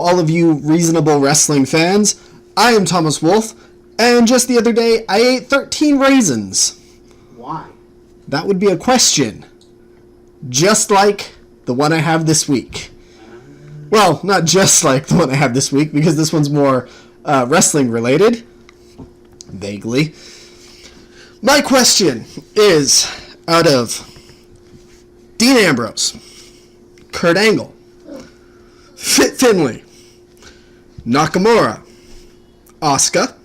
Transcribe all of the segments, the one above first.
all of you Reasonable Wrestling fans. I am Thomas Wolfe, and just the other day, I ate 13 raisins. Why? That would be a question. Just like the one I have this week. Well, not just like the one I have this week, because this one's more wrestling related. Vaguely. My question is, out of Dean Ambrose, Kurt Angle, Finlay, Nakamura, Asuka,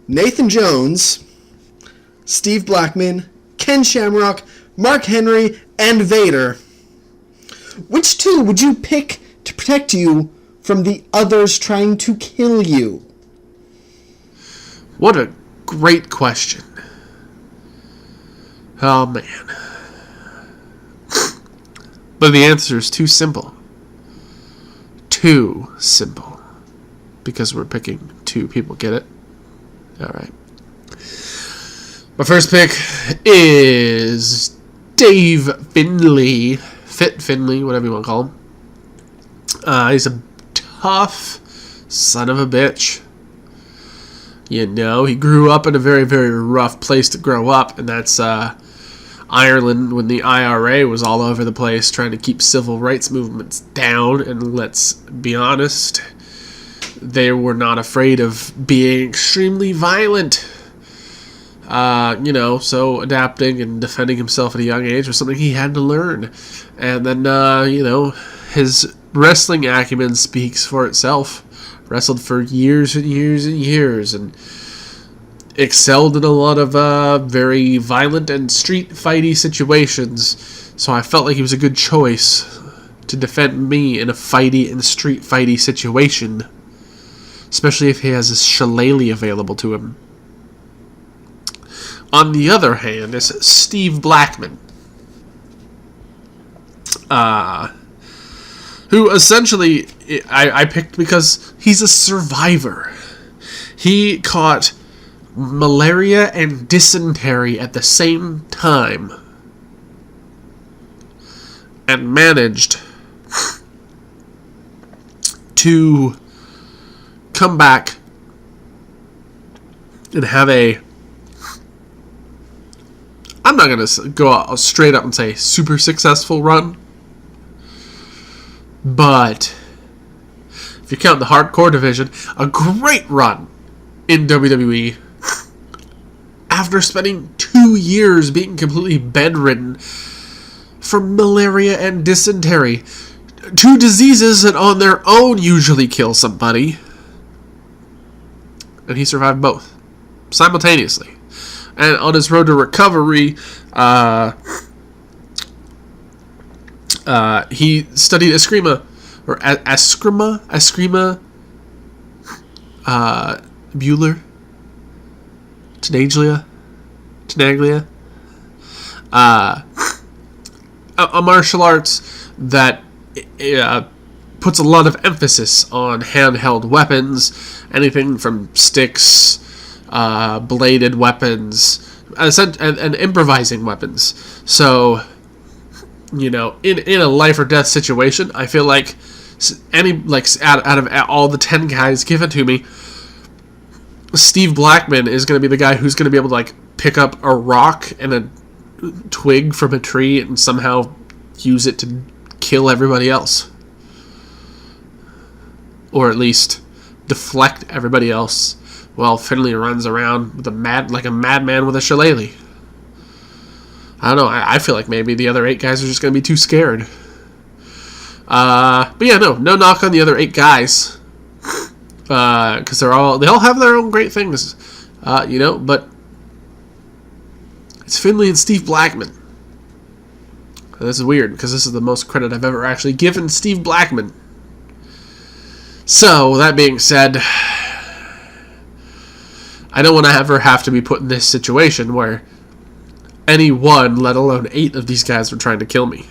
Nathan Jones, Steve Blackman, Ken Shamrock, Mark Henry, and Vader, which two would you pick to protect you from the others trying to kill you? What a great question. Oh, man. But the answer is too simple. Too simple. Because we're picking two people. Get it? Alright. My first pick is Dave Finlay. Finlay, whatever you want to call him. He's a tough son of a bitch. You know, he grew up in a very, very rough place to grow up, and that's Ireland, when the IRA was all over the place trying to keep civil rights movements down. And let's be honest, they were not afraid of being extremely violent. So adapting and defending himself at a young age was something he had to learn. And then, his wrestling acumen speaks for itself. Wrestled for years and years and years, and excelled in a lot of very violent and street fighty situations. So I felt like he was a good choice to defend me in a fighty and street fighty situation, especially if he has a shillelagh available to him. On the other hand is Steve Blackman, who essentially I picked because he's a survivor. He caught malaria and dysentery at the same time and managed to come back and have I'm not going to go out straight up and say super successful run, but if you count the hardcore division, a great run in WWE after spending 2 years being completely bedridden from malaria and dysentery. Two diseases that on their own usually kill somebody. And he survived both simultaneously. And on his road to recovery, he studied Eskrima, Bueller, Tenaglia, a martial arts that puts a lot of emphasis on handheld weapons, anything from sticks, bladed weapons, and improvising weapons. So, in a life or death situation, I feel like out of all the 10 guys given to me, Steve Blackman is going to be the guy who's going to be able to pick up a rock and a twig from a tree and somehow use it to kill everybody else, or at least deflect everybody else, while Finlay runs around with like a madman with a shillelagh. I don't know. I feel like maybe the other 8 guys are just going to be too scared. But yeah, no knock on the other 8 guys, because they all have their own great things, But it's Finlay and Steve Blackman. And this is weird because this is the most credit I've ever actually given Steve Blackman. So that being said, I don't want to ever have to be put in this situation where any one, let alone 8 of these guys are trying to kill me.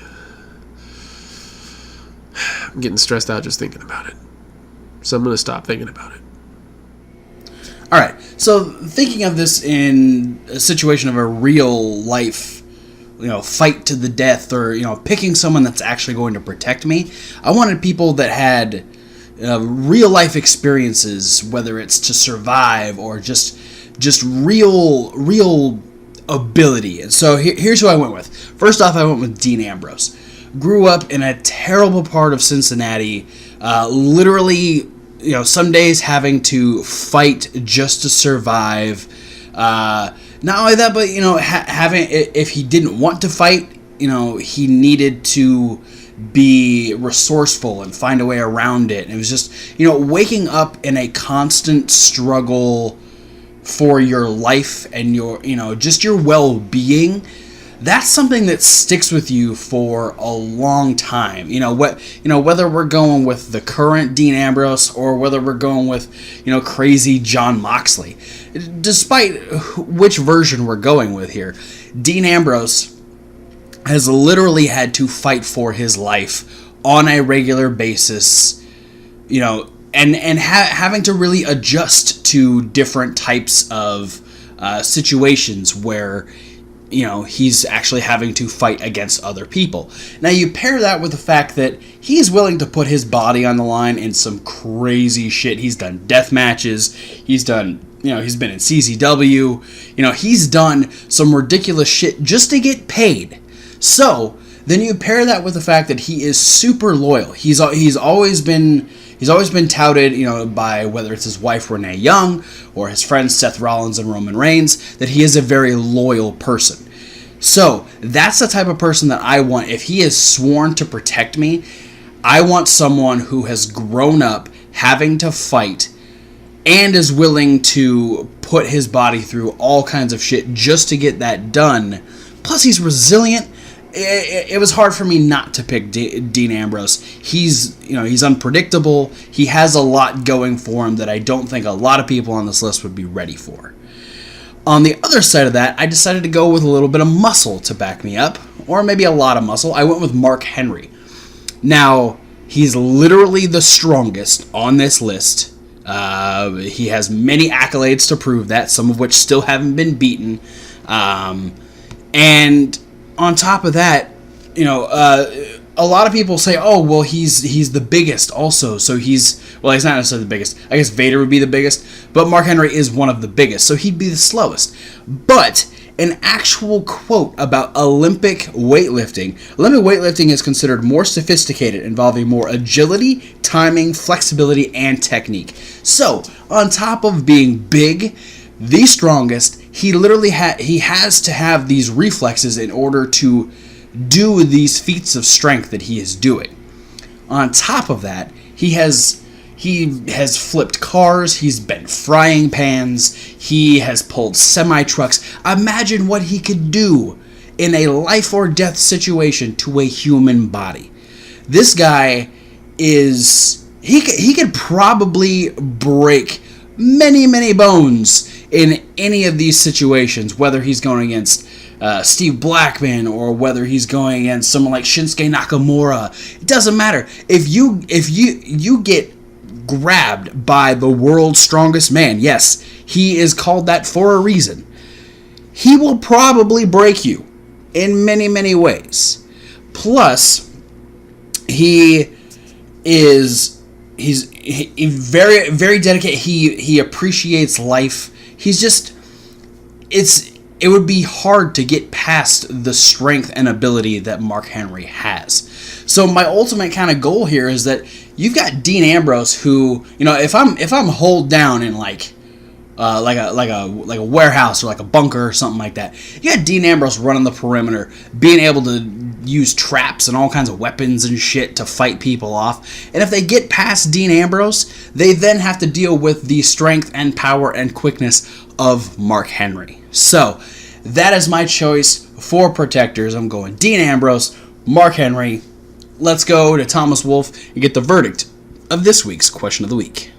I'm getting stressed out just thinking about it. So I'm going to stop thinking about it. Alright, so thinking of this in a situation of a real life, fight to the death, or, picking someone that's actually going to protect me, I wanted people that had, real life experiences, whether it's to survive or just real ability. And so here's who I went with. First off, I went with Dean Ambrose. Grew up in a terrible part of Cincinnati, literally, some days having to fight just to survive. Not only that, but having, if he didn't want to fight, he needed to be resourceful and find a way around it. And it was just, waking up in a constant struggle for your life and your, just your well-being. That's something that sticks with you for a long time. Whether we're going with the current Dean Ambrose or whether we're going with, crazy Jon Moxley. Despite which version we're going with here, Dean Ambrose has literally had to fight for his life on a regular basis, and having to really adjust to different types of situations where he's actually having to fight against other people. Now you pair that with the fact that he's willing to put his body on the line in some crazy shit. He's done death matches. He's done, he's been in CZW. He's done some ridiculous shit just to get paid. So then you pair that with the fact that he is super loyal. He's always been touted, by whether it's his wife Renee Young or his friends Seth Rollins and Roman Reigns, that he is a very loyal person. So that's the type of person that I want. If he is sworn to protect me, I want someone who has grown up having to fight and is willing to put his body through all kinds of shit just to get that done. Plus, he's resilient. It was hard for me not to pick Dean Ambrose. He's unpredictable. He has a lot going for him that I don't think a lot of people on this list would be ready for. On the other side of that, I decided to go with a little bit of muscle to back me up, or maybe a lot of muscle. I went with Mark Henry. Now, he's literally the strongest on this list. He has many accolades to prove that, some of which still haven't been beaten. And on top of that, a lot of people say, oh, well, he's the biggest also. So he's not necessarily the biggest. I guess Vader would be the biggest, but Mark Henry is one of the biggest, so he'd be the slowest. But an actual quote about Olympic weightlifting is considered more sophisticated, involving more agility, timing, flexibility, and technique. So, on top of being big, the strongest, he literally has to have these reflexes in order to do these feats of strength that he is doing. On top of that, he has flipped cars, he's bent frying pans, he has pulled semi-trucks. Imagine what he could do in a life or death situation to a human body. This guy he could probably break many, many bones in any of these situations, whether he's going against Steve Blackman or whether he's going against someone like Shinsuke Nakamura. It doesn't matter. If you get grabbed by the world's strongest man, yes, he is called that for a reason, he will probably break you in many, many ways. Plus, he's very, very dedicated. He appreciates life. He's just, it would be hard to get past the strength and ability that Mark Henry has. So my ultimate kind of goal here is that you've got Dean Ambrose, who, if I'm holed down in like a warehouse or like a bunker or something like that, you got Dean Ambrose running the perimeter, being able to use traps and all kinds of weapons and shit to fight people off. And if they get past Dean Ambrose, they then have to deal with the strength and power and quickness of Mark Henry. So that is my choice for protectors. I'm going Dean Ambrose, Mark Henry. Let's go to Thomas Wolfe and get the verdict of this week's Question of the Week.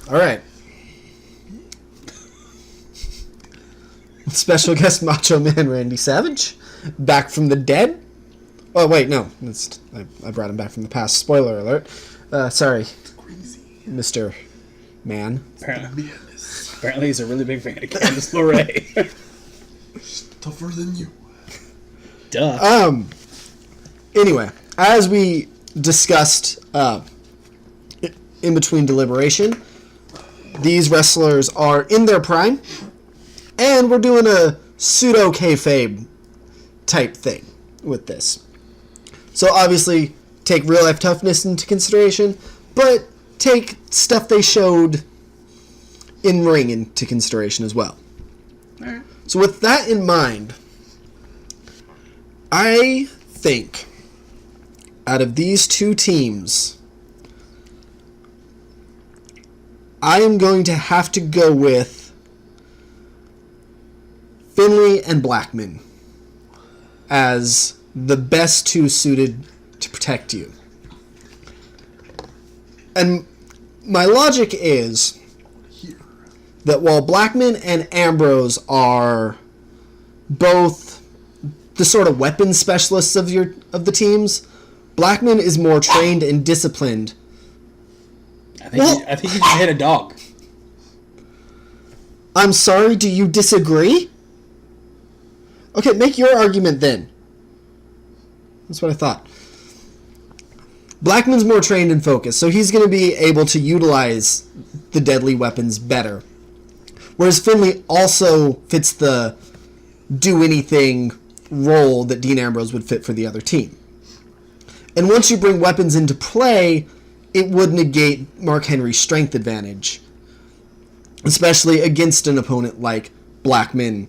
All right. Special guest Macho Man Randy Savage, back from the dead. Oh wait, no, I brought him back from the past. Spoiler alert. Sorry, Mr. Man. Apparently he's a really big fan of Candice LeRae. Tougher than you. Duh. Anyway, as we discussed in between deliberation. These wrestlers are in their prime, and we're doing a pseudo kayfabe type thing with this. So obviously, take real life toughness into consideration, but take stuff they showed in ring into consideration as well. All right. So with that in mind, I think out of these two teams, I am going to have to go with Finlay and Blackman as the best two suited to protect you. And my logic is that while Blackman and Ambrose are both the sort of weapon specialists of the teams, Blackman is more trained and disciplined. I think you just hit a dog. I'm sorry, do you disagree? Okay, make your argument then. That's what I thought. Blackman's more trained and focused, so he's going to be able to utilize the deadly weapons better. Whereas Finlay also fits the do-anything role that Dean Ambrose would fit for the other team. And once you bring weapons into play, it would negate Mark Henry's strength advantage, especially against an opponent like Blackman,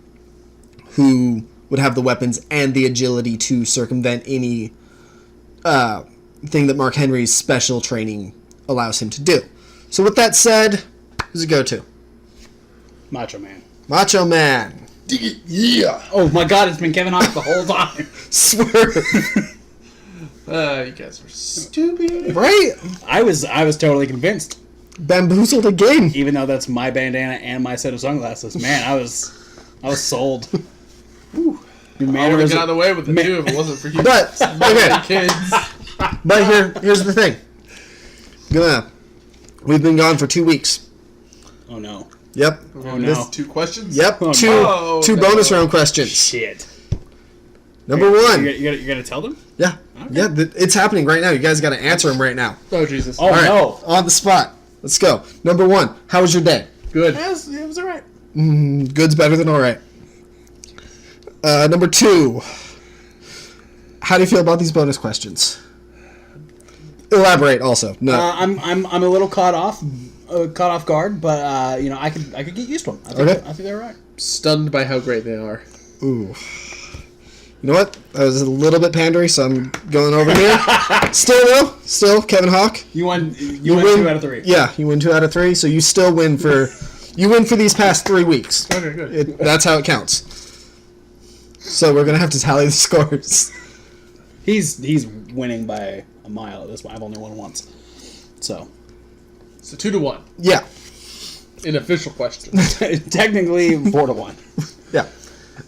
who would have the weapons and the agility to circumvent any thing that Mark Henry's special training allows him to do. So with that said, who's it go to? Macho Man. Macho Man. Yeah. Oh my God! It's been Kevin Hart the whole time. Swear. You guys are stupid. Right? I was totally convinced, Bamboozled again. even though that's my bandana and my set of sunglasses. Man, I was sold. Whew. I would have gotten away with it too if it wasn't for you. But, okay. Kids. But here's the thing. We've been gone for 2 weeks. Oh no. Yep. Oh no. 2 questions? Yep. Oh, Two no. bonus round questions. Shit. Number one. You're gonna tell them? Yeah. Okay. Yeah, it's happening right now. You guys got to answer them right now. Oh, Jesus. Oh All right. no. On the spot. Let's go. Number one. How was your day? Good. It was alright. Good's better than all right. Number two. How do you feel about these bonus questions? Elaborate also. No. I'm a little caught off guard, but I could get used to them. I think they're right. Stunned by how great they are. Ooh. You know what? I was a little bit pandery, so I'm going over here. Still, Kevin Hawk. You won win 2 out of 3. Yeah, you win 2 out of 3, so you still win for these past 3 weeks. Okay, good. That's how it counts. So we're gonna have to tally the scores. He's winning by a mile at this point. I've only won once. So 2-1 Yeah, in official questions. technically 4-1. yeah.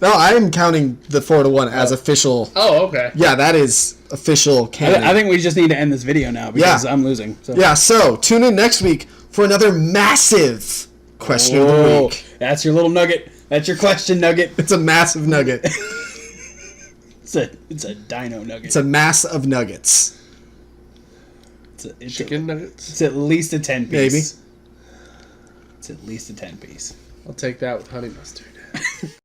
No, I am counting the 4-1 as official. Oh, okay. Yeah, that is official canon. I think we just need to end this video now because I'm losing. So. Yeah, so tune in next week for another massive question of the week. That's your little nugget. That's your question nugget. It's a massive nugget. It's a dino nugget. It's a mass of nuggets. It's Chicken nuggets? It's at least a 10 piece. Maybe. It's at least a 10 piece. I'll take that with honey mustard.